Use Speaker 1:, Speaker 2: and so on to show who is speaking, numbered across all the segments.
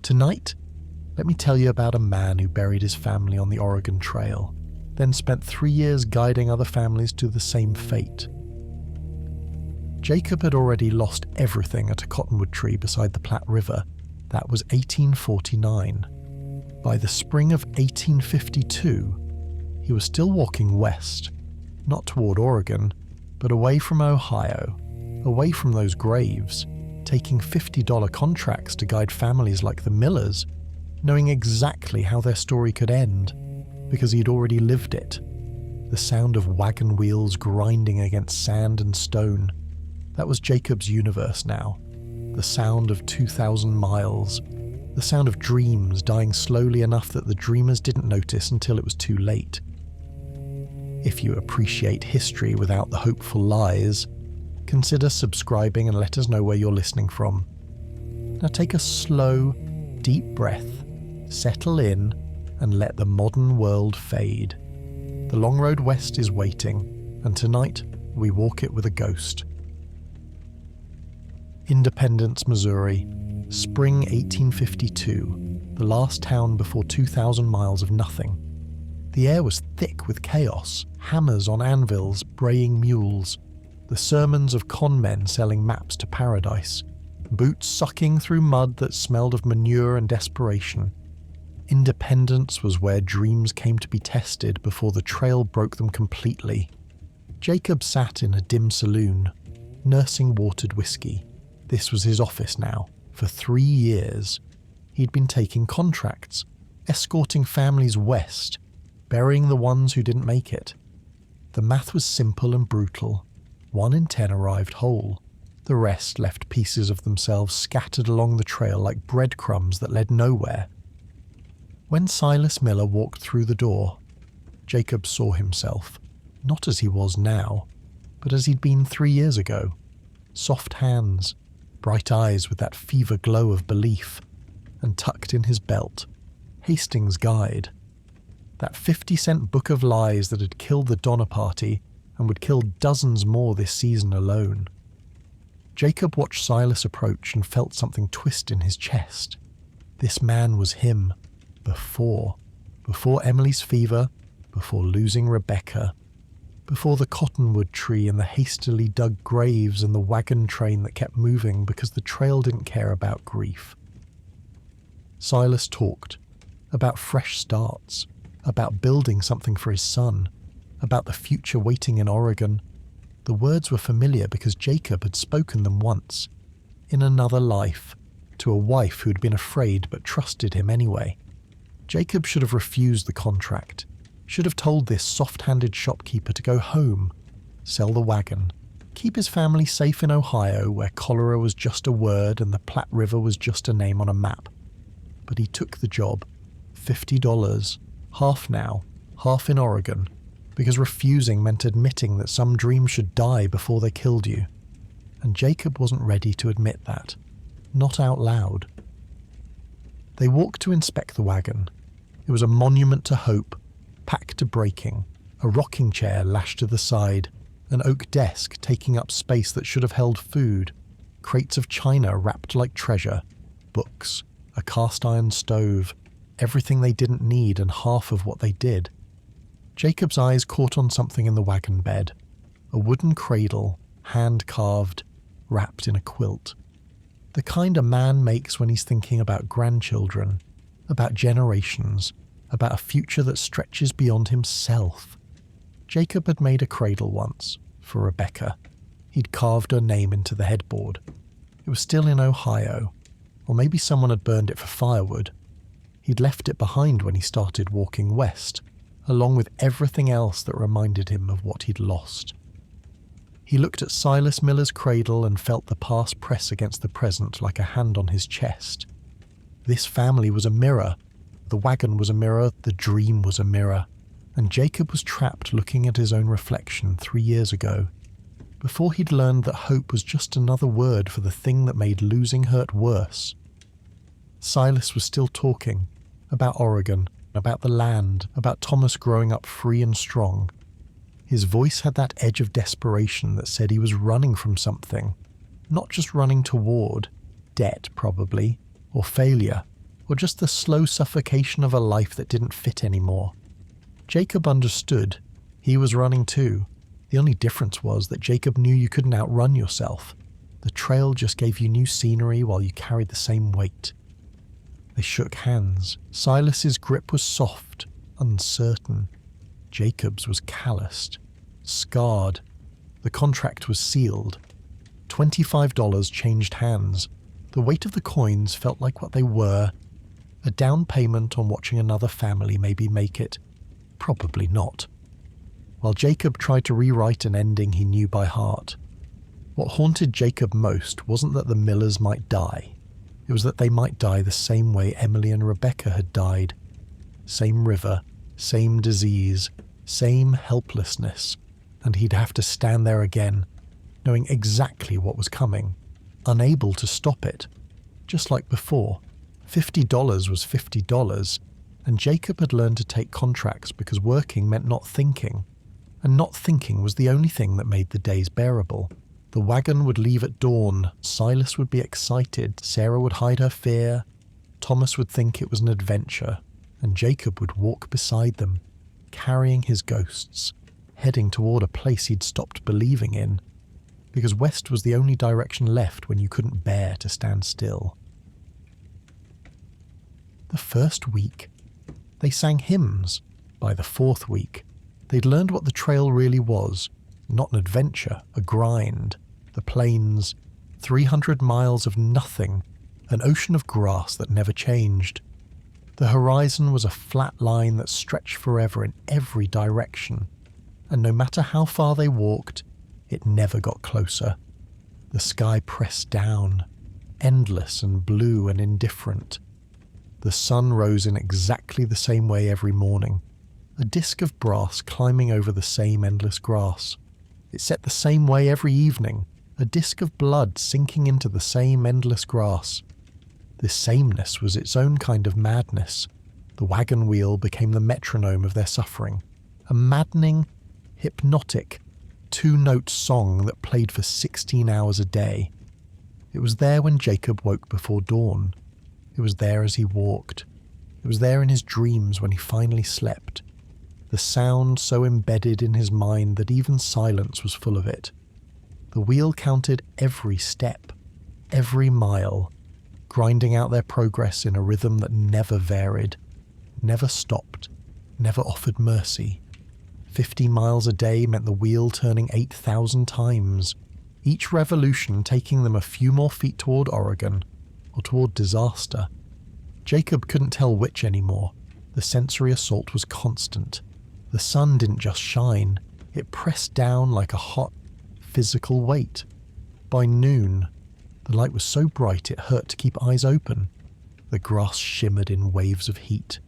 Speaker 1: Tonight, let me tell you about a man who buried his family on the Oregon Trail, then spent 3 years guiding other families to the same fate. Jacob had already lost everything at a cottonwood tree beside the Platte River. That was 1849. By the spring of 1852, he was still walking west, not toward Oregon, but away from Ohio, away from those graves, taking $50 contracts to guide families like the Millers, knowing exactly how their story could end, because he'd already lived it. The sound of wagon wheels grinding against sand and stone. That was Jacob's universe now. The sound of 2,000 miles. The sound of dreams dying slowly enough that the dreamers didn't notice until it was too late. If you appreciate history without the hopeful lies, consider subscribing and let us know where you're listening from. Now take a slow, deep breath, settle in, and let the modern world fade. The long road west is waiting, and tonight we walk it with a ghost. Independence, Missouri, spring 1852, the last town before 2,000 miles of nothing. The air was thick with chaos, hammers on anvils, braying mules, the sermons of con men selling maps to paradise, boots sucking through mud that smelled of manure and desperation. Independence was where dreams came to be tested before the trail broke them completely. Jacob sat in a dim saloon, nursing watered whiskey. This was his office now. For 3 years, he'd been taking contracts, escorting families west, burying the ones who didn't make it. The math was simple and brutal. 1 in 10 arrived whole. The rest left pieces of themselves scattered along the trail like breadcrumbs that led nowhere. When Silas Miller walked through the door, Jacob saw himself, not as he was now, but as he'd been 3 years ago. Soft hands, bright eyes with that fever glow of belief, and tucked in his belt, Hastings' Guide. That 50-cent book of lies that had killed the Donner Party and would kill dozens more this season alone. Jacob watched Silas approach and felt something twist in his chest. This man was him. Before Emily's fever, before losing Rebecca, before the cottonwood tree and the hastily dug graves and the wagon train that kept moving because the trail didn't care about grief. Silas talked about fresh starts, about building something for his son, about the future waiting in Oregon. The words were familiar because Jacob had spoken them once, in another life, to a wife who'd been afraid but trusted him anyway. Jacob should have refused the contract, should have told this soft-handed shopkeeper to go home, sell the wagon, keep his family safe in Ohio where cholera was just a word and the Platte River was just a name on a map. But he took the job, $50, half now, half in Oregon, because refusing meant admitting that some dream should die before they killed you. And Jacob wasn't ready to admit that, not out loud. They walked to inspect the wagon. It was a monument to hope, packed to breaking, a rocking chair lashed to the side, an oak desk taking up space that should have held food, crates of china wrapped like treasure, books, a cast-iron stove, everything they didn't need and half of what they did. Jacob's eyes caught on something in the wagon bed, a wooden cradle, hand-carved, wrapped in a quilt. The kind a man makes when he's thinking about grandchildren, about generations, about a future that stretches beyond himself. Jacob had made a cradle once, for Rebecca. He'd carved her name into the headboard. It was still in Ohio, or maybe someone had burned it for firewood. He'd left it behind when he started walking west, along with everything else that reminded him of what he'd lost. He looked at Silas Miller's cradle and felt the past press against the present like a hand on his chest. This family was a mirror. The wagon was a mirror, the dream was a mirror, and Jacob was trapped looking at his own reflection 3 years ago, before he'd learned that hope was just another word for the thing that made losing hurt worse. Silas was still talking, about Oregon, about the land, about Thomas growing up free and strong. His voice had that edge of desperation that said he was running from something, not just running toward, debt probably, or failure, or just the slow suffocation of a life that didn't fit anymore. Jacob understood. He was running too. The only difference was that Jacob knew you couldn't outrun yourself. The trail just gave you new scenery while you carried the same weight. They shook hands. Silas's grip was soft, uncertain. Jacob's was calloused, scarred. The contract was sealed. $25 changed hands. The weight of the coins felt like what they were. A down payment on watching another family maybe make it. Probably not. While Jacob tried to rewrite an ending he knew by heart. What haunted Jacob most wasn't that the Millers might die. It was that they might die the same way Emily and Rebecca had died. Same river, same disease, same helplessness, and he'd have to stand there again, knowing exactly what was coming, unable to stop it. Just like before, $50 was $50, and Jacob had learned to take contracts because working meant not thinking, and not thinking was the only thing that made the days bearable. The wagon would leave at dawn, Silas would be excited, Sarah would hide her fear, Thomas would think it was an adventure, and Jacob would walk beside them, carrying his ghosts, heading toward a place he'd stopped believing in, because west was the only direction left when you couldn't bear to stand still. The first week, they sang hymns. By the fourth week, they'd learned what the trail really was. Not an adventure, a grind. The plains, 300 miles of nothing, an ocean of grass that never changed. The horizon was a flat line that stretched forever in every direction, and no matter how far they walked, it never got closer. The sky pressed down, endless and blue and indifferent. The sun rose in exactly the same way every morning, a disk of brass climbing over the same endless grass. It set the same way every evening, a disk of blood sinking into the same endless grass. This sameness was its own kind of madness. The wagon wheel became the metronome of their suffering, a maddening, hypnotic, two-note song that played for 16 hours a day. It was there when Jacob woke before dawn. It was there as he walked. It was there in his dreams when he finally slept. The sound so embedded in his mind that even silence was full of it. The wheel counted every step, every mile, grinding out their progress in a rhythm that never varied, never stopped, never offered mercy. 50 miles a day meant the wheel turning 8,000 times, each revolution taking them a few more feet toward Oregon, or toward disaster. Jacob couldn't tell which anymore. The sensory assault was constant. The sun didn't just shine, it pressed down like a hot, physical weight. By noon, the light was so bright it hurt to keep eyes open. The grass shimmered in waves of heat.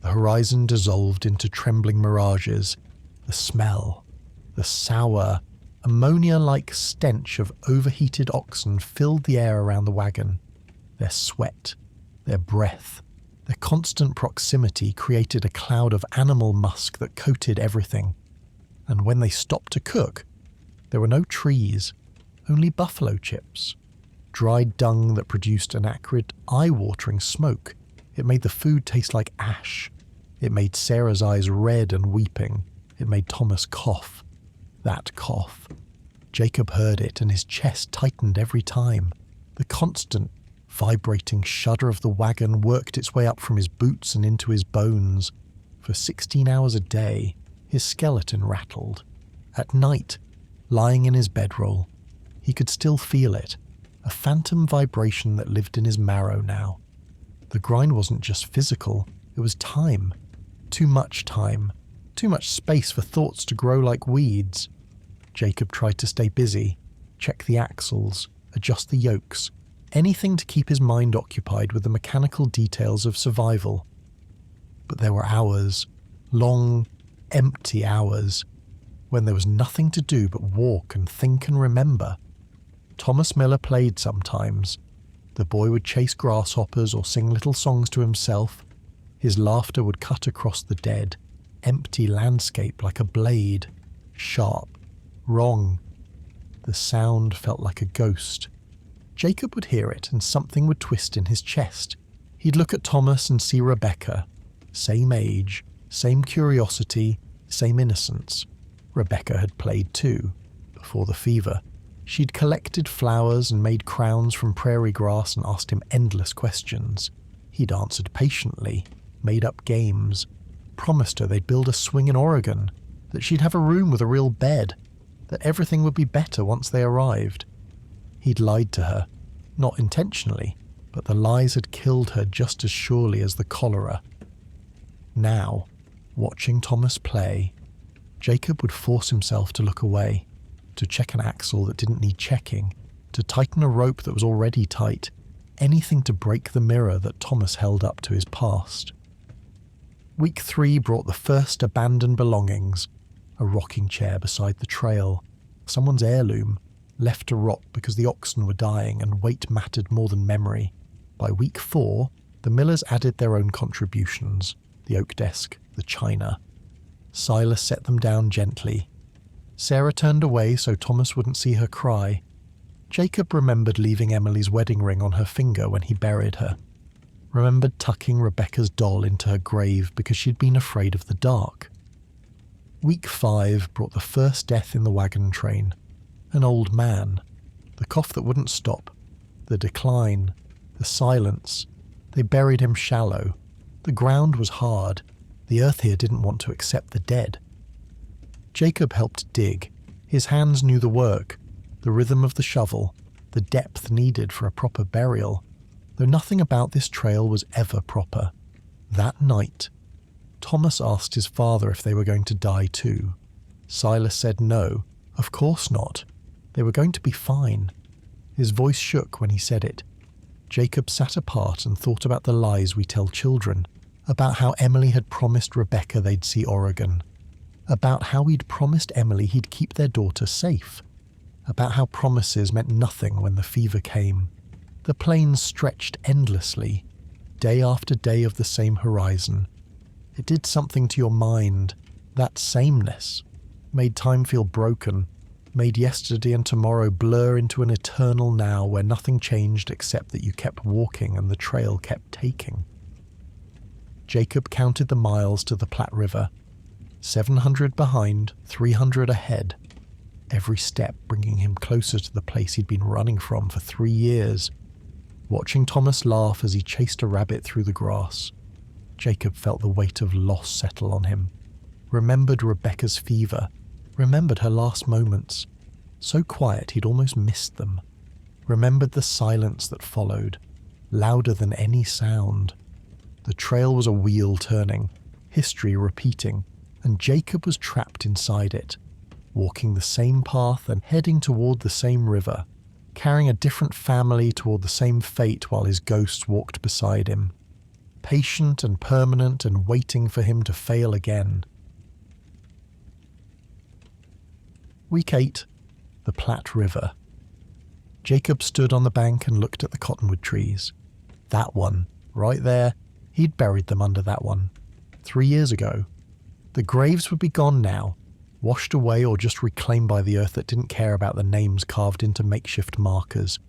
Speaker 1: The horizon dissolved into trembling mirages. The smell, the sour, ammonia-like stench of overheated oxen filled the air around the wagon. Their sweat, their breath, their constant proximity created a cloud of animal musk that coated everything. And when they stopped to cook, there were no trees, only buffalo chips. Dried dung that produced an acrid, eye-watering smoke. It made the food taste like ash. It made Sarah's eyes red and weeping. It made Thomas cough. That cough. Jacob heard it and his chest tightened every time. The constant, vibrating shudder of the wagon worked its way up from his boots and into his bones. For 16 hours a day, his skeleton rattled. At night, lying in his bedroll, he could still feel it, a phantom vibration that lived in his marrow now. The grind wasn't just physical, it was time. Too much time. Too much space for thoughts to grow like weeds. Jacob tried to stay busy, check the axles, adjust the yokes, anything to keep his mind occupied with the mechanical details of survival. But there were hours, long, empty hours, when there was nothing to do but walk and think and remember. Thomas Miller played sometimes. The boy would chase grasshoppers or sing little songs to himself. His laughter would cut across the dead, empty landscape like a blade, sharp, wrong. The sound felt like a ghost. Jacob would hear it and something would twist in his chest. He'd look at Thomas and see Rebecca. Same age, same curiosity, same innocence. Rebecca had played too, before the fever. She'd collected flowers and made crowns from prairie grass and asked him endless questions. He'd answered patiently, made up games, promised her they'd build a swing in Oregon, that she'd have a room with a real bed, that everything would be better once they arrived. He'd lied to her, not intentionally, but the lies had killed her just as surely as the cholera. Now, watching Thomas play, Jacob would force himself to look away, to check an axle that didn't need checking, to tighten a rope that was already tight, anything to break the mirror that Thomas held up to his past. Week 3 brought the first abandoned belongings, a rocking chair beside the trail, someone's heirloom, left to rot because the oxen were dying and weight mattered more than memory. By week 4, the Millers added their own contributions, the oak desk, the china. Silas set them down gently. Sarah turned away so Thomas wouldn't see her cry. Jacob remembered leaving Emily's wedding ring on her finger when he buried her. Remembered tucking Rebecca's doll into her grave because she'd been afraid of the dark. Week 5 brought the first death in the wagon train. An old man. The cough that wouldn't stop. The decline. The silence. They buried him shallow. The ground was hard. The earth here didn't want to accept the dead. Jacob helped dig. His hands knew the work, the rhythm of the shovel, the depth needed for a proper burial, though nothing about this trail was ever proper. That night, Thomas asked his father if they were going to die too. Silas said no, of course not. They were going to be fine. His voice shook when he said it. Jacob sat apart and thought about the lies we tell children, about how Emily had promised Rebecca they'd see Oregon, about how he'd promised Emily he'd keep their daughter safe, about how promises meant nothing when the fever came. The plains stretched endlessly, day after day of the same horizon. It did something to your mind, that sameness, made time feel broken, made yesterday and tomorrow blur into an eternal now where nothing changed except that you kept walking and the trail kept taking. Jacob counted the miles to the Platte River. 700 behind, 300 ahead. Every step bringing him closer to the place he'd been running from for 3 years. Watching Thomas laugh as he chased a rabbit through the grass, Jacob felt the weight of loss settle on him. Remembered Rebecca's fever. Remembered her last moments. So quiet he'd almost missed them. Remembered the silence that followed, louder than any sound. The trail was a wheel turning, history repeating, and Jacob was trapped inside it, walking the same path and heading toward the same river, carrying a different family toward the same fate while his ghost walked beside him, patient and permanent and waiting for him to fail again. Week 8, the Platte River. Jacob stood on the bank and looked at the cottonwood trees. That one, right there, he'd buried them under that one, 3 years ago. The graves would be gone now, washed away or just reclaimed by the earth that didn't care about the names carved into makeshift markers.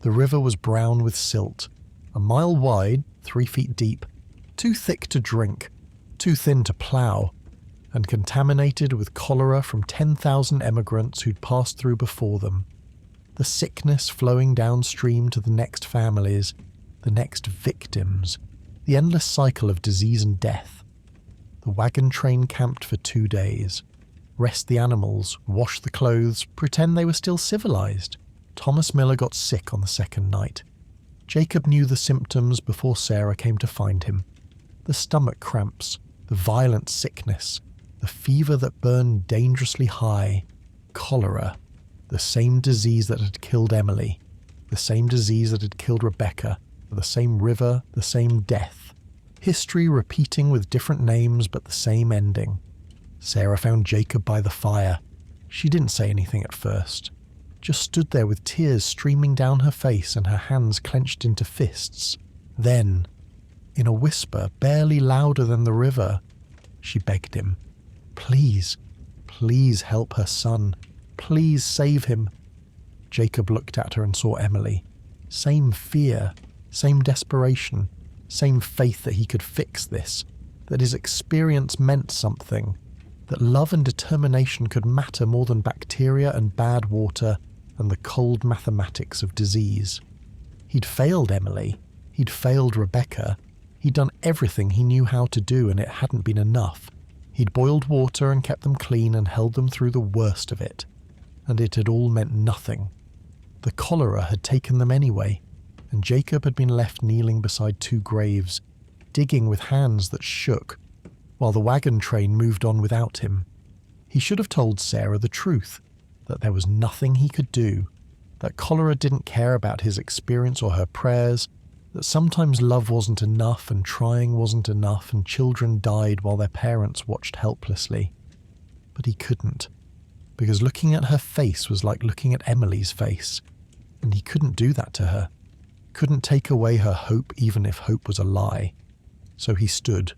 Speaker 1: The river was brown with silt, a mile wide, 3 feet deep, too thick to drink, too thin to plough, and contaminated with cholera from 10,000 emigrants who'd passed through before them. The sickness flowing downstream to the next families, the next victims, the endless cycle of disease and death. The wagon train camped for 2 days. Rest the animals, wash the clothes, pretend they were still civilized. Thomas Miller got sick on the second night. Jacob knew the symptoms before Sarah came to find him. The stomach cramps, the violent sickness, the fever that burned dangerously high, cholera, the same disease that had killed Emily, the same disease that had killed Rebecca, the same river, the same death. History repeating with different names but the same ending. Sarah found Jacob by the fire. She didn't say anything at first, just stood there with tears streaming down her face and her hands clenched into fists. Then, in a whisper barely louder than the river, she begged him, "Please, please help her son. Please save him." Jacob looked at her and saw Emily. Same fear, same desperation, same faith that he could fix this, that his experience meant something, that love and determination could matter more than bacteria and bad water and the cold mathematics of disease. He'd failed Emily, he'd failed Rebecca, he'd done everything he knew how to do and it hadn't been enough. He'd boiled water and kept them clean and held them through the worst of it, and it had all meant nothing. The cholera had taken them anyway, and Jacob had been left kneeling beside 2 graves, digging with hands that shook, while the wagon train moved on without him. He should have told Sarah the truth, that there was nothing he could do, that cholera didn't care about his experience or her prayers, that sometimes love wasn't enough and trying wasn't enough and children died while their parents watched helplessly. But he couldn't, because looking at her face was like looking at Emily's face, and he couldn't do that to her, couldn't take away her hope even if hope was a lie. So he stood,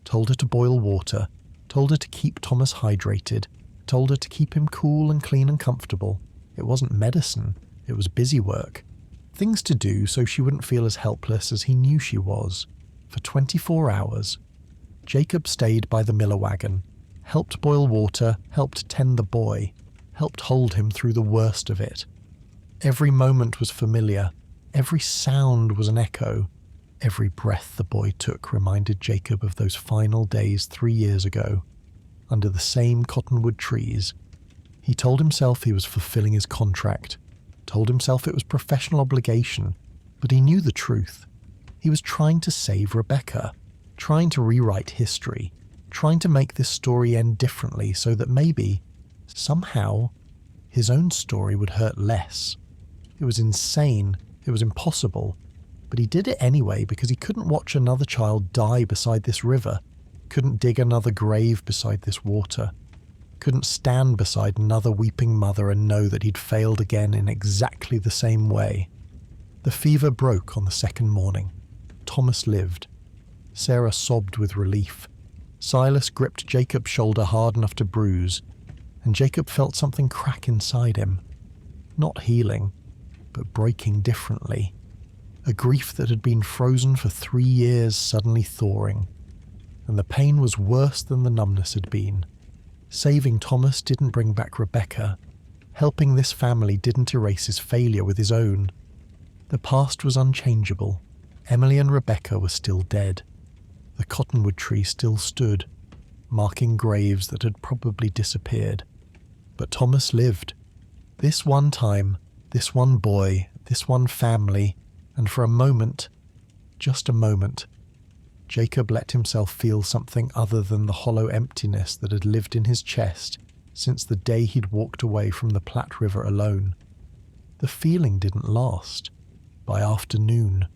Speaker 1: told her to boil water, told her to keep Thomas hydrated, told her to keep him cool and clean and comfortable. It wasn't medicine, it was busy work. Things to do so she wouldn't feel as helpless as he knew she was. For 24 hours, Jacob stayed by the Miller wagon, helped boil water, helped tend the boy, helped hold him through the worst of it. Every moment was familiar, every sound was an echo. Every breath the boy took reminded Jacob of those final days 3 years ago, under the same cottonwood trees. He told himself he was fulfilling his contract, told himself it was professional obligation, but he knew the truth. He was trying to save Rebecca, trying to rewrite history, trying to make this story end differently so that maybe, somehow, his own story would hurt less. It was insane, it was impossible, but he did it anyway because he couldn't watch another child die beside this river, couldn't dig another grave beside this water, couldn't stand beside another weeping mother and know that he'd failed again in exactly the same way. The fever broke on the second morning. Thomas lived. Sarah sobbed with relief. Silas gripped Jacob's shoulder hard enough to bruise, and Jacob felt something crack inside him. Not healing, but breaking differently. A grief that had been frozen for 3 years suddenly thawing, and the pain was worse than the numbness had been. Saving Thomas didn't bring back Rebecca. Helping this family didn't erase his failure with his own. The past was unchangeable. Emily and Rebecca were still dead. The cottonwood tree still stood, marking graves that had probably disappeared. But Thomas lived. This one time, this one boy, this one family, and for a moment, just a moment, Jacob let himself feel something other than the hollow emptiness that had lived in his chest since the day he'd walked away from the Platte River alone. The feeling didn't last. By afternoon,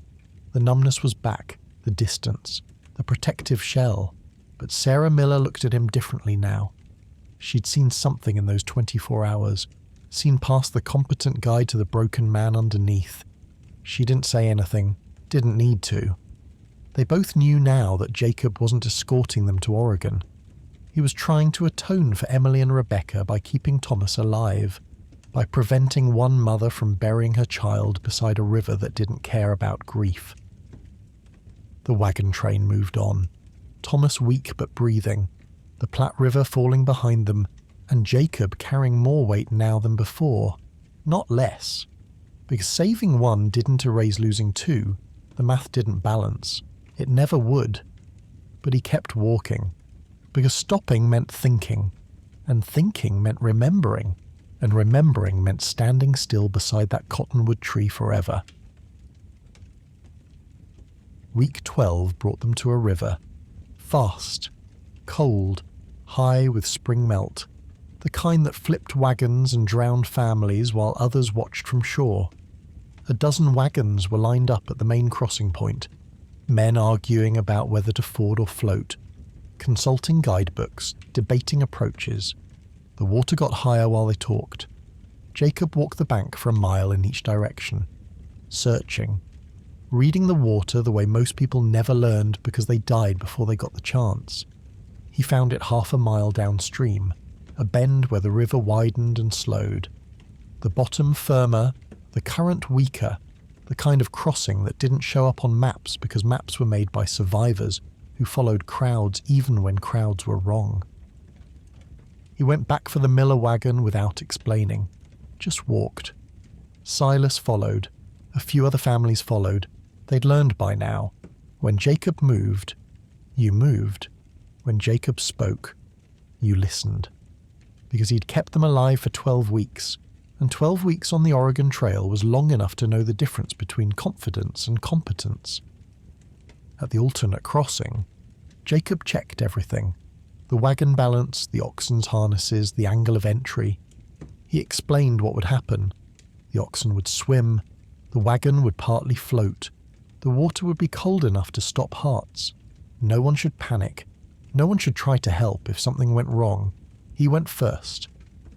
Speaker 1: the numbness was back, the distance, the protective shell, but Sarah Miller looked at him differently now. She'd seen something in those 24 hours, seen past the competent guide to the broken man underneath. She didn't say anything, didn't need to. They both knew now that Jacob wasn't escorting them to Oregon. He was trying to atone for Emily and Rebecca by keeping Thomas alive, by preventing one mother from burying her child beside a river that didn't care about grief. The wagon train moved on, Thomas weak but breathing, the Platte River falling behind them, and Jacob carrying more weight now than before, not less. Because saving one didn't erase losing two, the math didn't balance. It never would. But he kept walking, because stopping meant thinking, and thinking meant remembering, and remembering meant standing still beside that cottonwood tree forever. Week 12 brought them to a river. Fast, cold, high with spring melt, the kind that flipped wagons and drowned families while others watched from shore. A dozen wagons were lined up at the main crossing point, men arguing about whether to ford or float, consulting guidebooks, debating approaches. The water got higher while they talked. Jacob walked the bank for a mile in each direction, searching, reading the water the way most people never learned because they died before they got the chance. He found it half a mile downstream, a bend where the river widened and slowed. The bottom firmer, the current weaker, the kind of crossing that didn't show up on maps because maps were made by survivors who followed crowds even when crowds were wrong. He went back for the Miller wagon without explaining, just walked. Silas followed. A few other families followed. They'd learned by now. When Jacob moved, you moved. When Jacob spoke, you listened. Because he'd kept them alive for 12 weeks, and 12 weeks on the Oregon Trail was long enough to know the difference between confidence and competence. At the alternate crossing, Jacob checked everything. The wagon balance, the oxen's harnesses, the angle of entry. He explained what would happen. The oxen would swim, the wagon would partly float, the water would be cold enough to stop hearts. No one should panic. No one should try to help if something went wrong. He went first,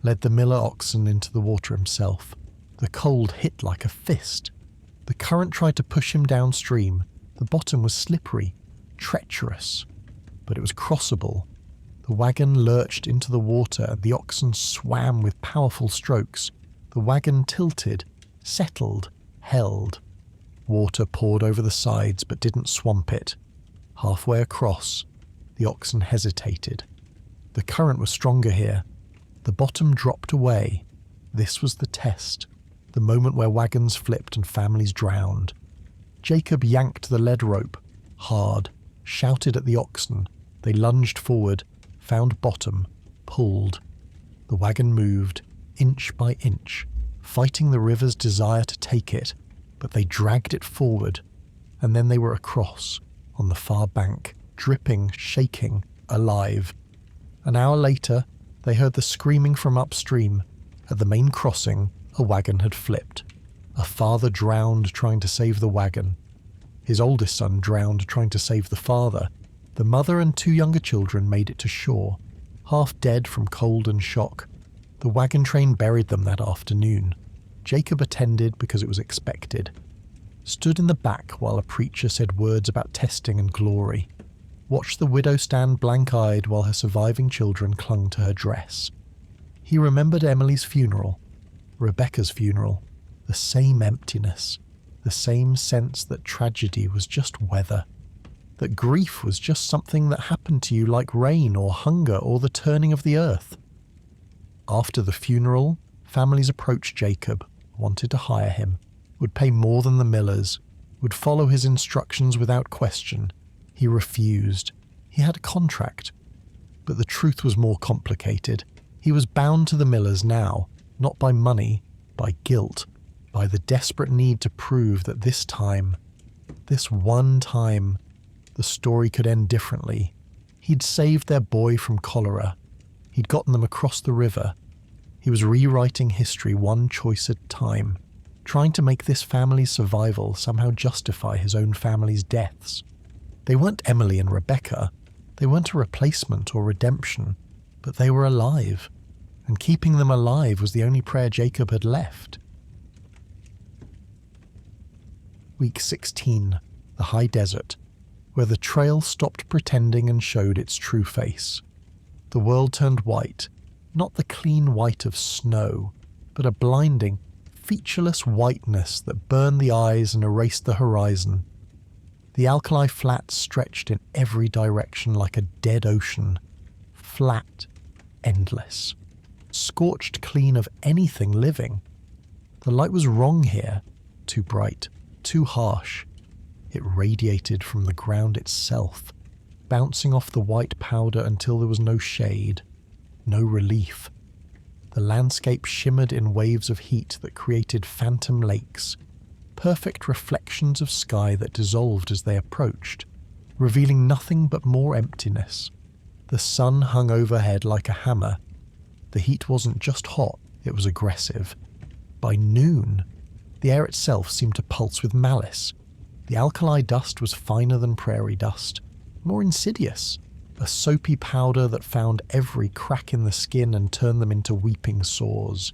Speaker 1: led the Miller oxen into the water himself. The cold hit like a fist. The current tried to push him downstream. The bottom was slippery, treacherous, but it was crossable. The wagon lurched into the water, the oxen swam with powerful strokes. The wagon tilted, settled, held. Water poured over the sides but didn't swamp it. Halfway across, the oxen hesitated. The current was stronger here. The bottom dropped away. This was the test, the moment where wagons flipped and families drowned. Jacob yanked the lead rope, hard, shouted at the oxen. They lunged forward, found bottom, pulled. The wagon moved, inch by inch, fighting the river's desire to take it, but they dragged it forward, and then they were across, on the far bank, dripping, shaking, alive. An hour later, they heard the screaming from upstream. At the main crossing, a wagon had flipped. A father drowned trying to save the wagon. His oldest son drowned trying to save the father. The mother and 2 younger children made it to shore, half dead from cold and shock. The wagon train buried them that afternoon. Jacob attended because it was expected. Stood in the back while a preacher said words about testing and glory. Watched the widow stand blank-eyed while her surviving children clung to her dress. He remembered Emily's funeral, Rebecca's funeral, the same emptiness, the same sense that tragedy was just weather, that grief was just something that happened to you like rain or hunger or the turning of the earth. After the funeral, families approached Jacob, wanted to hire him, would pay more than the Millers, would follow his instructions without question. He refused. He had a contract. But the truth was more complicated. He was bound to the Millers now, not by money, by guilt, by the desperate need to prove that this time, this one time, the story could end differently. He'd saved their boy from cholera. He'd gotten them across the river. He was rewriting history one choice at a time, trying to make this family's survival somehow justify his own family's deaths. They weren't Emily and Rebecca. They weren't a replacement or redemption, but they were alive, and keeping them alive was the only prayer Jacob had left. Week 16, the high desert, where the trail stopped pretending and showed its true face. The world turned white, not the clean white of snow, but a blinding, featureless whiteness that burned the eyes and erased the horizon. The alkali flats stretched in every direction like a dead ocean, flat, endless, scorched clean of anything living. The light was wrong here, too bright, too harsh. It radiated from the ground itself, bouncing off the white powder until there was no shade, no relief. The landscape shimmered in waves of heat that created phantom lakes, perfect reflections of sky that dissolved as they approached, revealing nothing but more emptiness. The sun hung overhead like a hammer. The heat wasn't just hot, it was aggressive. By noon, the air itself seemed to pulse with malice. The alkali dust was finer than prairie dust, more insidious, a soapy powder that found every crack in the skin and turned them into weeping sores.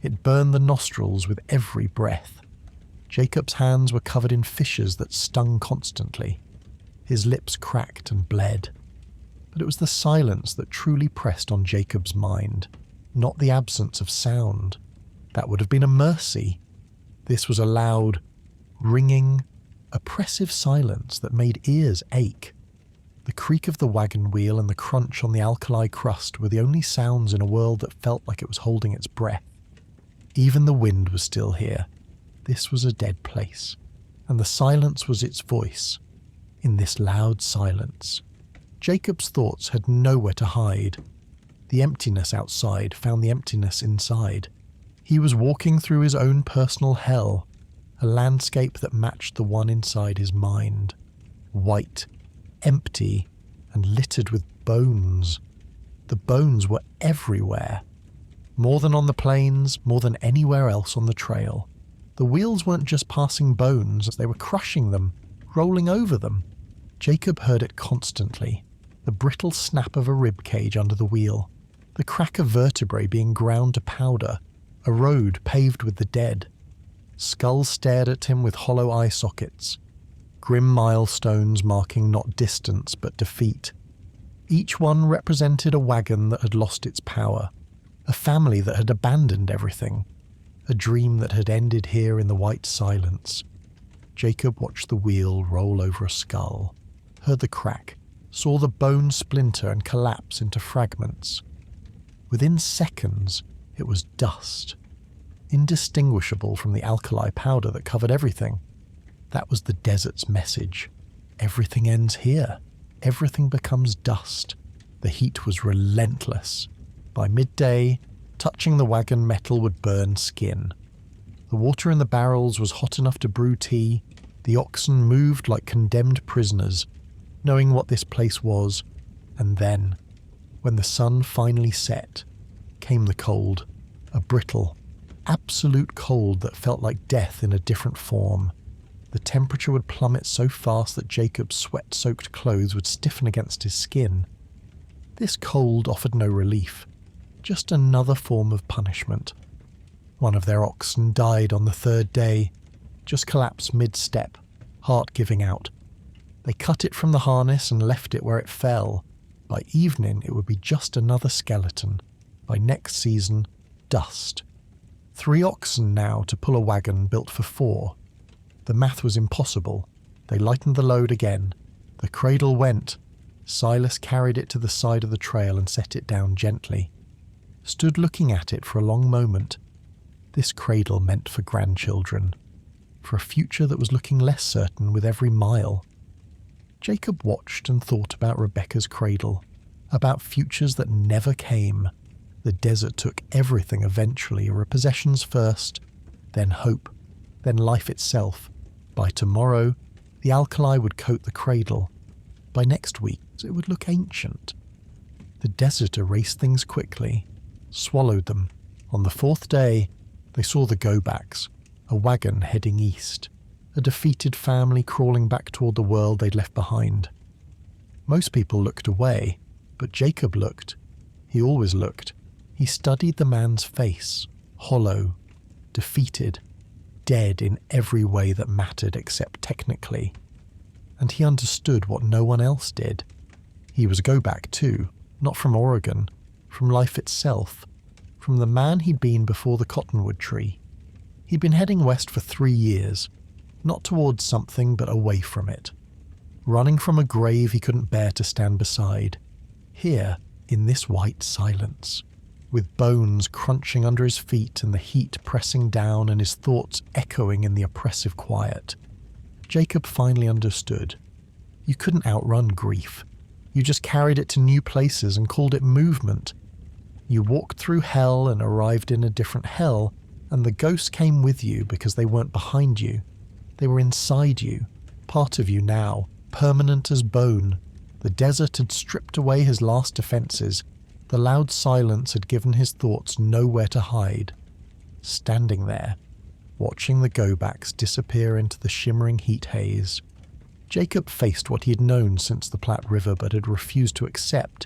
Speaker 1: It burned the nostrils with every breath. Jacob's hands were covered in fissures that stung constantly. His lips cracked and bled. But it was the silence that truly pressed on Jacob's mind, not the absence of sound. That would have been a mercy. This was a loud, ringing, oppressive silence that made ears ache. The creak of the wagon wheel and the crunch on the alkali crust were the only sounds in a world that felt like it was holding its breath. Even the wind was still here. This was a dead place, and the silence was its voice. In this loud silence, Jacob's thoughts had nowhere to hide. The emptiness outside found the emptiness inside. He was walking through his own personal hell, a landscape that matched the one inside his mind. White, empty, and littered with bones. The bones were everywhere. More than on the plains, more than anywhere else on the trail. The wheels weren't just passing bones, they were crushing them, rolling over them. Jacob heard it constantly. The brittle snap of a rib cage under the wheel. The crack of vertebrae being ground to powder. A road paved with the dead. Skulls stared at him with hollow eye sockets. Grim milestones marking not distance but defeat. Each one represented a wagon that had lost its power, a family that had abandoned everything, a dream that had ended here in the white silence. Jacob watched the wheel roll over a skull, heard the crack, saw the bone splinter and collapse into fragments. Within seconds, it was dust, indistinguishable from the alkali powder that covered everything. That was the desert's message. Everything ends here. Everything becomes dust. The heat was relentless. By midday, touching the wagon metal would burn skin. The water in the barrels was hot enough to brew tea. The oxen moved like condemned prisoners, knowing what this place was. And then, when the sun finally set, came the cold, a brittle, absolute cold that felt like death in a different form. The temperature would plummet so fast that Jacob's sweat-soaked clothes would stiffen against his skin. This cold offered no relief, just another form of punishment. One of their oxen died on the third day, just collapsed mid-step, heart giving out. They cut it from the harness and left it where it fell. By evening, it would be just another skeleton. By next season, dust. 3 oxen now to pull a wagon built for 4. The math was impossible. They lightened the load again. The cradle went. Silas carried it to the side of the trail and set it down gently. Stood looking at it for a long moment. This cradle meant for grandchildren, for a future that was looking less certain with every mile. Jacob watched and thought about Rebecca's cradle, about futures that never came. The desert took everything eventually, her possessions first, then hope, then life itself. By tomorrow, the alkali would coat the cradle. By next week, it would look ancient. The desert erased things quickly, swallowed them. On the 4th day, they saw the go-backs, a wagon heading east, a defeated family crawling back toward the world they'd left behind. Most people looked away, but Jacob looked. He always looked. He studied the man's face, hollow, defeated, dead in every way that mattered except technically. And he understood what no one else did. He was a go-back too, not from Oregon, from life itself, from the man he'd been before the cottonwood tree. He'd been heading west for 3 years, not towards something but away from it. Running from a grave he couldn't bear to stand beside. Here, in this white silence, with bones crunching under his feet and the heat pressing down and his thoughts echoing in the oppressive quiet. Jacob finally understood. You couldn't outrun grief. You just carried it to new places and called it movement. You walked through hell and arrived in a different hell, and the ghosts came with you because they weren't behind you. They were inside you, part of you now, permanent as bone. The desert had stripped away his last defenses. The loud silence had given his thoughts nowhere to hide. Standing there, watching the go-backs disappear into the shimmering heat haze, Jacob faced what he had known since the Platte River but had refused to accept.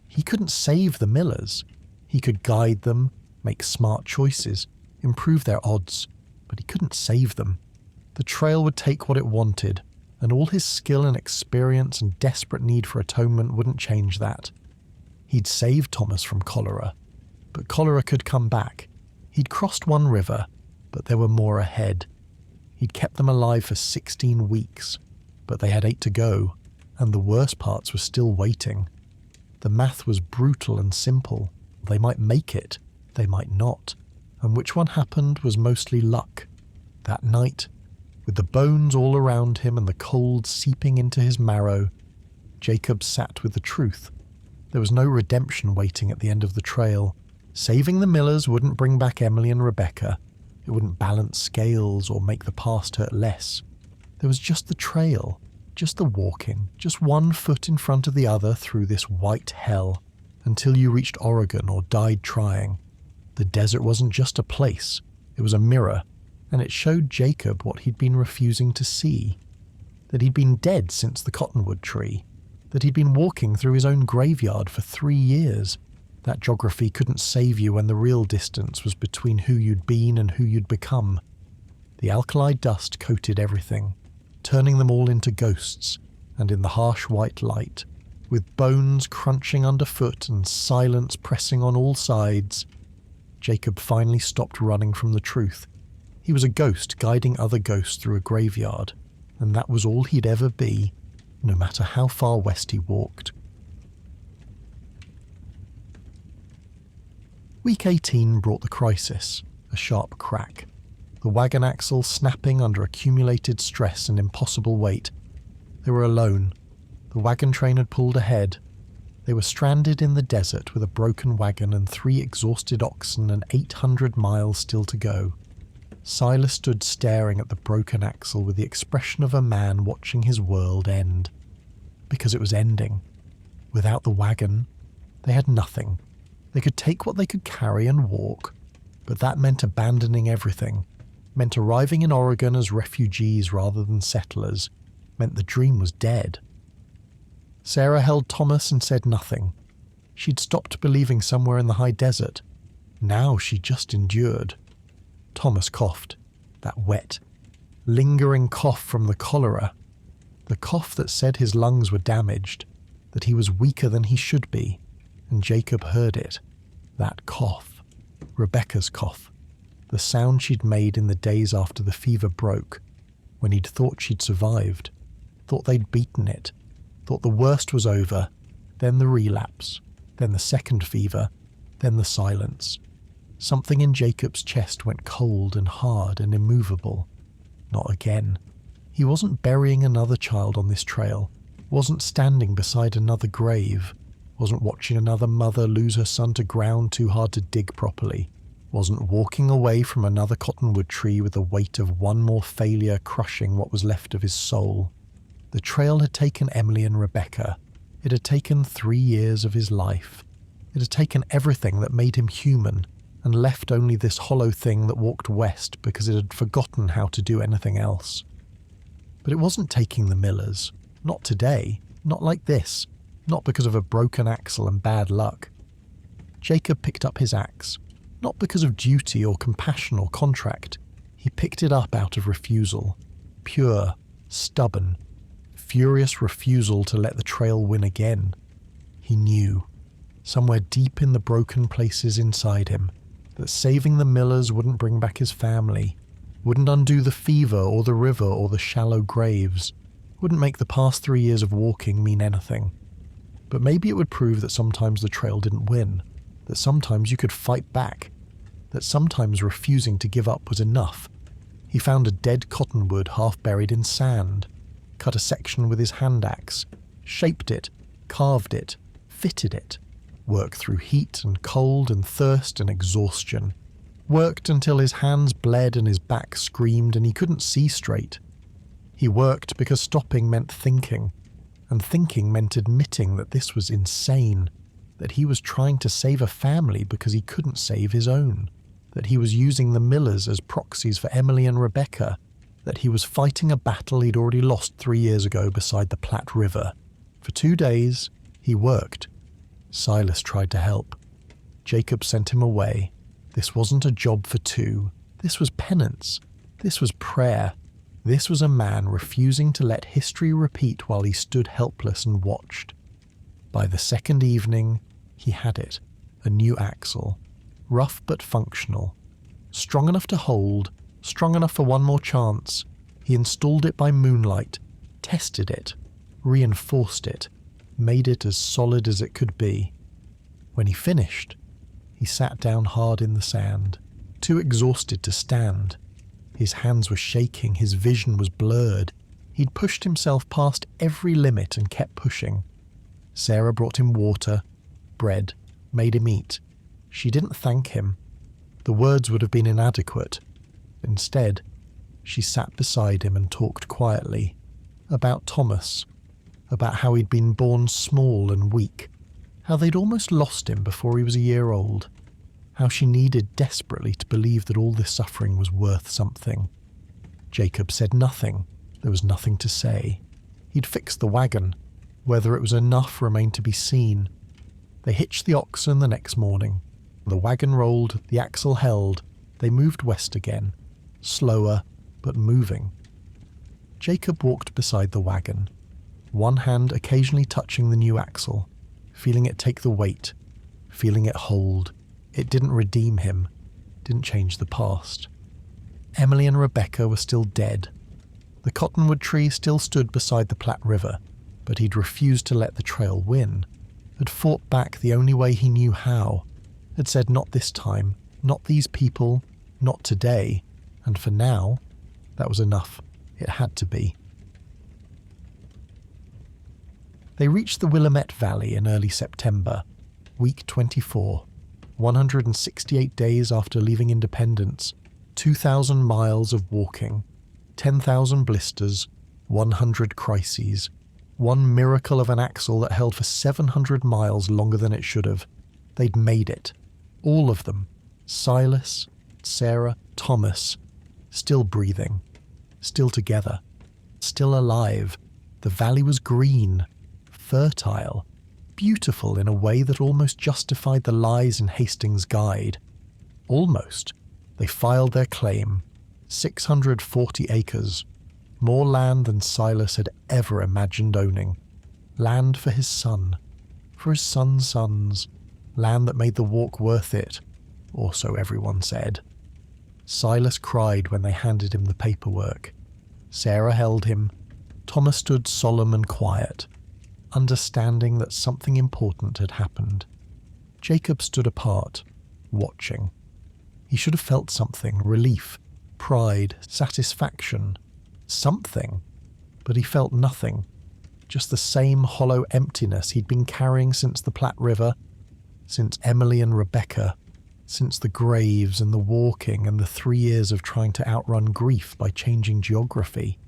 Speaker 1: He couldn't save the Millers. He could guide them, make smart choices, improve their odds, but he couldn't save them. The trail would take what it wanted, and all his skill and experience and desperate need for atonement wouldn't change that. He'd saved Thomas from cholera, but cholera could come back. He'd crossed one river, but there were more ahead. He'd kept them alive for 16 weeks, but they had 8 to go, and the worst parts were still waiting. The math was brutal and simple. They might make it, they might not, and which one happened was mostly luck. That night, with the bones all around him and the cold seeping into his marrow, Jacob sat with the truth. There was no redemption waiting at the end of the trail. Saving the Millers wouldn't bring back Emily and Rebecca. It wouldn't balance scales or make the past hurt less. There was just the trail, just the walking, just one foot in front of the other through this white hell, until you reached Oregon or died trying. The desert wasn't just a place, it was a mirror, and it showed Jacob what he'd been refusing to see. That he'd been dead since the cottonwood tree. That he'd been walking through his own graveyard for 3 years. That geography couldn't save you when the real distance was between who you'd been and who you'd become. The alkali dust coated everything, turning them all into ghosts, and in the harsh white light, with bones crunching underfoot and silence pressing on all sides, Jacob finally stopped running from the truth. He was a ghost guiding other ghosts through a graveyard, and that was all he'd ever be, no matter how far west he walked. Week 18 brought the crisis, a sharp crack. The wagon axle snapping under accumulated stress and impossible weight. They were alone. The wagon train had pulled ahead. They were stranded in the desert with a broken wagon and 3 exhausted oxen and 800 miles still to go. Silas stood staring at the broken axle with the expression of a man watching his world end. Because it was ending. Without the wagon, they had nothing. They could take what they could carry and walk, but that meant abandoning everything, meant arriving in Oregon as refugees rather than settlers, meant the dream was dead. Sarah held Thomas and said nothing. She'd stopped believing somewhere in the high desert. Now she just endured. Thomas coughed, that wet, lingering cough from the cholera, the cough that said his lungs were damaged, that he was weaker than he should be, and Jacob heard it, that cough, Rebecca's cough, the sound she'd made in the days after the fever broke, when he'd thought she'd survived, thought they'd beaten it, thought the worst was over, then the relapse, then the second fever, then the silence. Something in Jacob's chest went cold and hard and immovable. Not again. He wasn't burying another child on this trail, wasn't standing beside another grave, wasn't watching another mother lose her son to ground too hard to dig properly, wasn't walking away from another cottonwood tree with the weight of one more failure crushing what was left of his soul. The trail had taken Emily and Rebecca. It had taken 3 years of his life. It had taken everything that made him human, and left only this hollow thing that walked west because it had forgotten how to do anything else. But it wasn't taking the Millers. Not today. Not like this. Not because of a broken axle and bad luck. Jacob picked up his axe. Not because of duty or compassion or contract. He picked it up out of refusal. Pure, stubborn, furious refusal to let the trail win again. He knew, somewhere deep in the broken places inside him, that saving the Millers wouldn't bring back his family, wouldn't undo the fever or the river or the shallow graves, wouldn't make the past 3 years of walking mean anything. But maybe it would prove that sometimes the trail didn't win, that sometimes you could fight back, that sometimes refusing to give up was enough. He found a dead cottonwood half buried in sand, cut a section with his hand axe, shaped it, carved it, fitted it, worked through heat and cold and thirst and exhaustion, worked until his hands bled and his back screamed and he couldn't see straight. He worked because stopping meant thinking, and thinking meant admitting that this was insane, that he was trying to save a family because he couldn't save his own, that he was using the Millers as proxies for Emily and Rebecca, that he was fighting a battle he'd already lost 3 years ago beside the Platte River. For 2 days, he worked. Silas tried to help. Jacob sent him away. This wasn't a job for 2. This was penance. This was prayer. This was a man refusing to let history repeat while he stood helpless and watched. By the second evening, he had it. A new axle. Rough but functional. Strong enough to hold, strong enough for one more chance, He installed it by moonlight, tested it, reinforced it, made it as solid as it could be. When he finished, he sat down hard in the sand, too exhausted to stand. His hands were shaking, his vision was blurred. He'd pushed himself past every limit and kept pushing. Sarah brought him water, bread, made him eat. She didn't thank him. The words would have been inadequate. Instead, she sat beside him and talked quietly about Thomas, about how he'd been born small and weak, how they'd almost lost him before he was a year old, how she needed desperately to believe that all this suffering was worth something. Jacob said nothing. There was nothing to say. He'd fixed the wagon. Whether it was enough remained to be seen. They hitched the oxen the next morning. The wagon rolled, the axle held. They moved west again, slower but moving. Jacob walked beside the wagon, one hand occasionally touching the new axle, feeling it take the weight, feeling it hold. It didn't redeem him, didn't change the past. Emily and Rebecca were still dead. The cottonwood tree still stood beside the Platte River, but he'd refused to let the trail win, had fought back the only way he knew how, had said not this time, not these people, not today, and for now, that was enough. It had to be. They reached the Willamette Valley in early September, week 24, 168 days after leaving Independence, 2,000 miles of walking, 10,000 blisters, 100 crises, one miracle of an axle that held for 700 miles longer than it should have. They'd made it. All of them. Silas, Sarah, Thomas, still breathing, still together, still alive. The valley was green, fertile, beautiful in a way that almost justified the lies in Hastings' guide. Almost. They filed their claim, 640 acres, more land than Silas had ever imagined owning. Land for his son, for his son's sons, land that made the walk worth it, or so everyone said. Silas cried when they handed him the paperwork. Sarah held him. Thomas stood solemn and quiet, understanding that something important had happened. Jacob stood apart, watching. He should have felt something, relief, pride, satisfaction, something, but he felt nothing, just the same hollow emptiness he'd been carrying since the Platte River, since Emily and Rebecca, since the graves and the walking and the 3 years of trying to outrun grief by changing geography.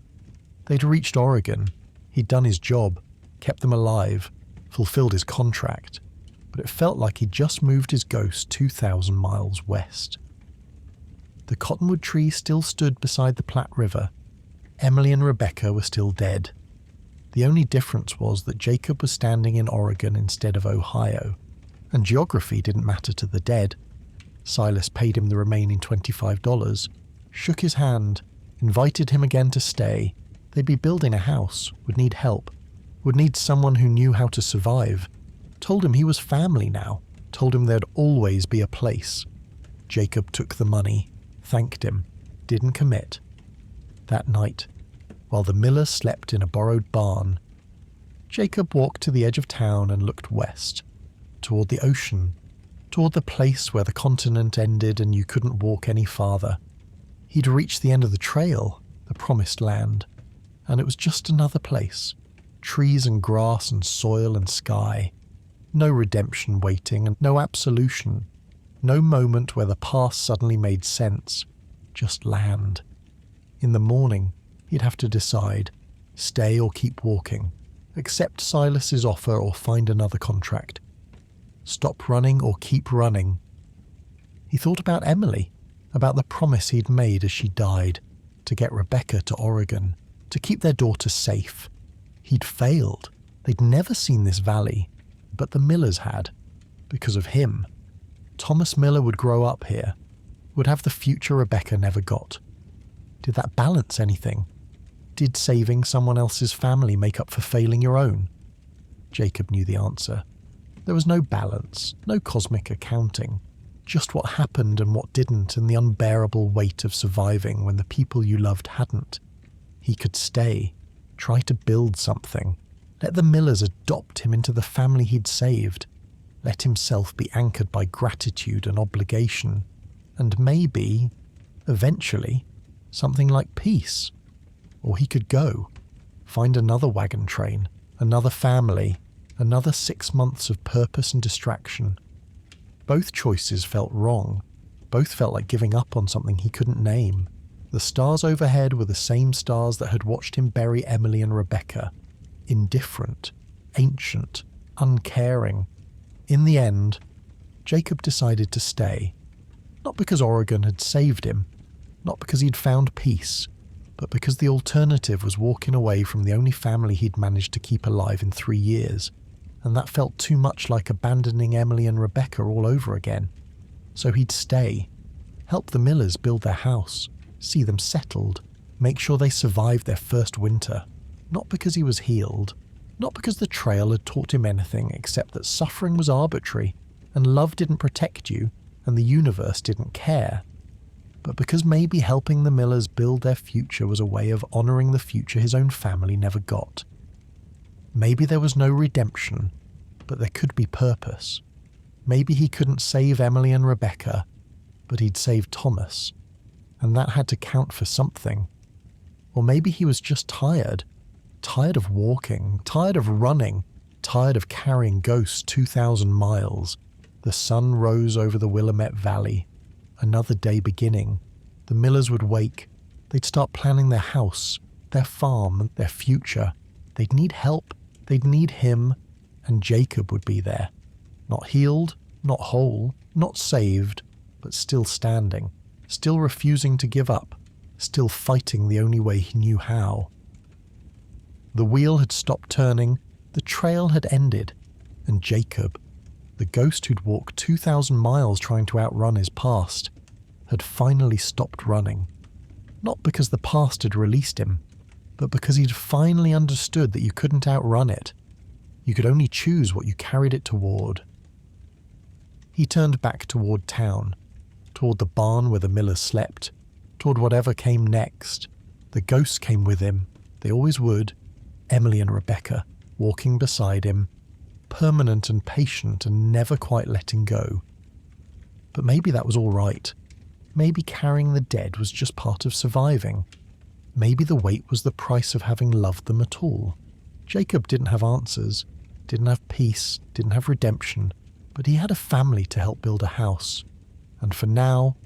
Speaker 1: They'd reached Oregon. He'd done his job, kept them alive, fulfilled his contract, but it felt like he'd just moved his ghost 2,000 miles west. The cottonwood tree still stood beside the Platte River. Emily and Rebecca were still dead. The only difference was that Jacob was standing in Oregon instead of Ohio, and geography didn't matter to the dead. Silas paid him the remaining $25, shook his hand, invited him again to stay. They'd be building a house, would need help, would need someone who knew how to survive. Told him he was family now, told him there'd always be a place. Jacob took the money, thanked him, didn't commit. That night, while the miller slept in a borrowed barn, Jacob walked to the edge of town and looked west, toward the ocean, toward the place where the continent ended and you couldn't walk any farther. He'd reached the end of the trail, the promised land, and it was just another place. Trees and grass and soil and sky. No redemption waiting and no absolution. No moment where the past suddenly made sense. Just land. In the morning, he'd have to decide, stay or keep walking, accept Silas's offer or find another contract. Stop running or keep running. He thought about Emily, about the promise he'd made as she died, to get Rebecca to Oregon, to keep their daughter safe. He'd failed. They'd never seen this valley, but the Millers had, because of him. Thomas Miller would grow up here, would have the future Rebecca never got. Did that balance anything? Did saving someone else's family make up for failing your own? Jacob knew the answer. There was no balance, no cosmic accounting, just what happened and what didn't and the unbearable weight of surviving when the people you loved hadn't. He could stay, try to build something, let the Millers adopt him into the family he'd saved, let himself be anchored by gratitude and obligation, and maybe, eventually, something like peace. Or he could go, find another wagon train, another family, another 6 months of purpose and distraction. Both choices felt wrong. Both felt like giving up on something he couldn't name. The stars overhead were the same stars that had watched him bury Emily and Rebecca. Indifferent, ancient, uncaring. In the end, Jacob decided to stay. Not because Oregon had saved him, not because he'd found peace, but because the alternative was walking away from the only family he'd managed to keep alive in 3 years, and that felt too much like abandoning Emily and Rebecca all over again. So he'd stay, help the Millers build their house, see them settled, make sure they survived their first winter. Not because he was healed, not because the trail had taught him anything except that suffering was arbitrary, and love didn't protect you, and the universe didn't care, but because maybe helping the Millers build their future was a way of honouring the future his own family never got. Maybe there was no redemption, but there could be purpose. Maybe he couldn't save Emily and Rebecca, but he'd save Thomas, and that had to count for something. Or maybe he was just tired of walking, tired of running, tired of carrying ghosts 2,000 miles. The sun rose over the Willamette Valley. Another day beginning. The Millers would wake. They'd start planning their house, their farm, their future. They'd need help. They'd need him. And Jacob would be there. Not healed, not whole, not saved, but still standing. Still refusing to give up. Still fighting the only way he knew how. The wheel had stopped turning. The trail had ended. And Jacob, the ghost who'd walked 2,000 miles trying to outrun his past, had finally stopped running. Not because the past had released him, but because he'd finally understood that you couldn't outrun it. You could only choose what you carried it toward. He turned back toward town, toward the barn where the Millers slept, toward whatever came next. The ghosts came with him. They always would. Emily and Rebecca, walking beside him, permanent and patient and never quite letting go. But maybe that was all right. Maybe carrying the dead was just part of surviving. Maybe the weight was the price of having loved them at all. Jacob didn't have answers, didn't have peace, didn't have redemption, but he had a family to help build a house. And for now,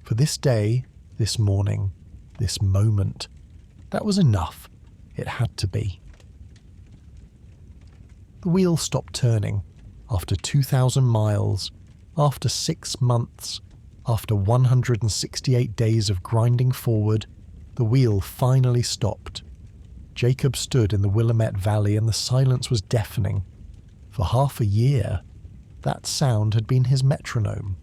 Speaker 1: for this day, this morning, this moment, that was enough. It had to be. The wheel stopped turning. After 2,000 miles, after 6 months, after 168 days of grinding forward, the wheel finally stopped. Jacob stood in the Willamette Valley and the silence was deafening. For half a year, that sound had been his metronome.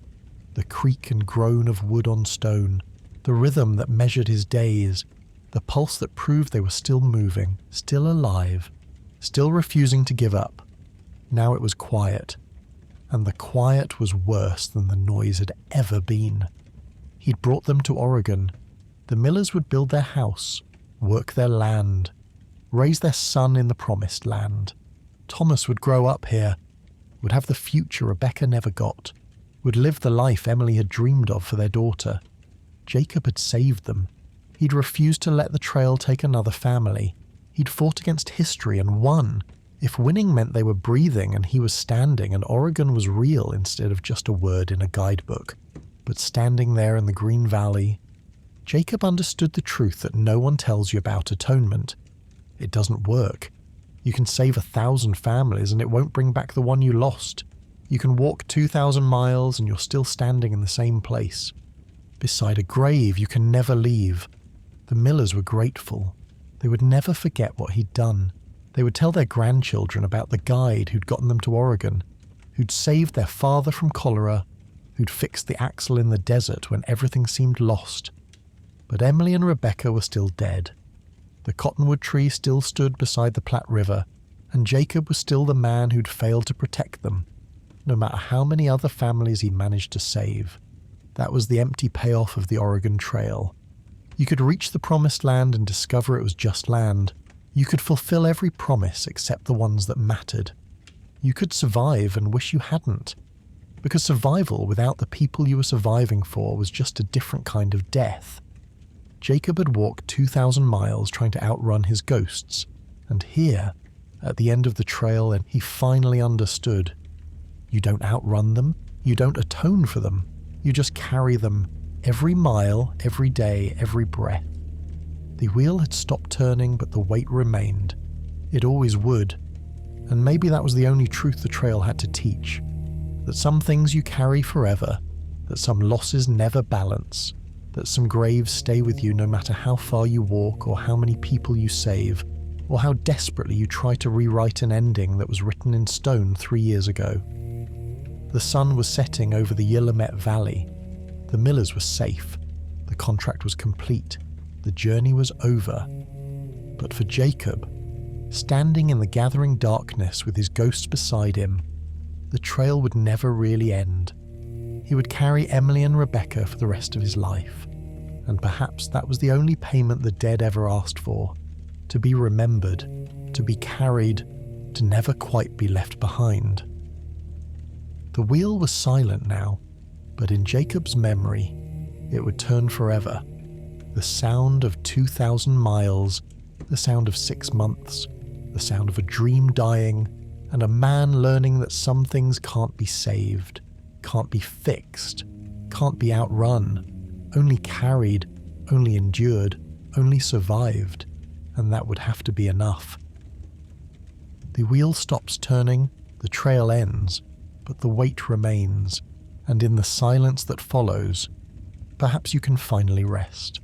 Speaker 1: The creak and groan of wood on stone, the rhythm that measured his days, the pulse that proved they were still moving, still alive, still refusing to give up. Now it was quiet, and the quiet was worse than the noise had ever been. He'd brought them to Oregon. The Millers would build their house, work their land, raise their son in the promised land. Thomas would grow up here, would have the future Rebecca never got, would live the life Emily had dreamed of for their daughter. Jacob had saved them. He'd refused to let the trail take another family. He'd fought against history and won. If winning meant they were breathing and he was standing and Oregon was real instead of just a word in a guidebook, but standing there in the Green Valley, Jacob understood the truth that no one tells you about atonement. It doesn't work. You can save 1,000 families and it won't bring back the one you lost. You can walk 2,000 miles and you're still standing in the same place. Beside a grave you can never leave. The Millers were grateful. They would never forget what he'd done. They would tell their grandchildren about the guide who'd gotten them to Oregon, who'd saved their father from cholera, who'd fixed the axle in the desert when everything seemed lost. But Emily and Rebecca were still dead. The cottonwood tree still stood beside the Platte River, and Jacob was still the man who'd failed to protect them, no matter how many other families he managed to save. That was the empty payoff of the Oregon Trail. You could reach the promised land and discover it was just land. You could fulfill every promise except the ones that mattered. You could survive and wish you hadn't, because survival without the people you were surviving for was just a different kind of death. Jacob had walked 2,000 miles trying to outrun his ghosts, and here, at the end of the trail, he finally understood. You don't outrun them, you don't atone for them, you just carry them every mile, every day, every breath. The wheel had stopped turning, but the weight remained. It always would. And maybe that was the only truth the trail had to teach. That some things you carry forever, that some losses never balance, that some graves stay with you no matter how far you walk or how many people you save, or how desperately you try to rewrite an ending that was written in stone 3 years ago. The sun was setting over the Willamette Valley. The Millers were safe. The contract was complete. The journey was over. But for Jacob, standing in the gathering darkness with his ghosts beside him, the trail would never really end. He would carry Emily and Rebecca for the rest of his life. And perhaps that was the only payment the dead ever asked for. To be remembered, to be carried, to never quite be left behind. The wheel was silent now, but in Jacob's memory, it would turn forever. The sound of 2,000 miles, the sound of 6 months, the sound of a dream dying, and a man learning that some things can't be saved, can't be fixed, can't be outrun, only carried, only endured, only survived, and that would have to be enough. The wheel stops turning, the trail ends, but the weight remains, and in the silence that follows, perhaps you can finally rest.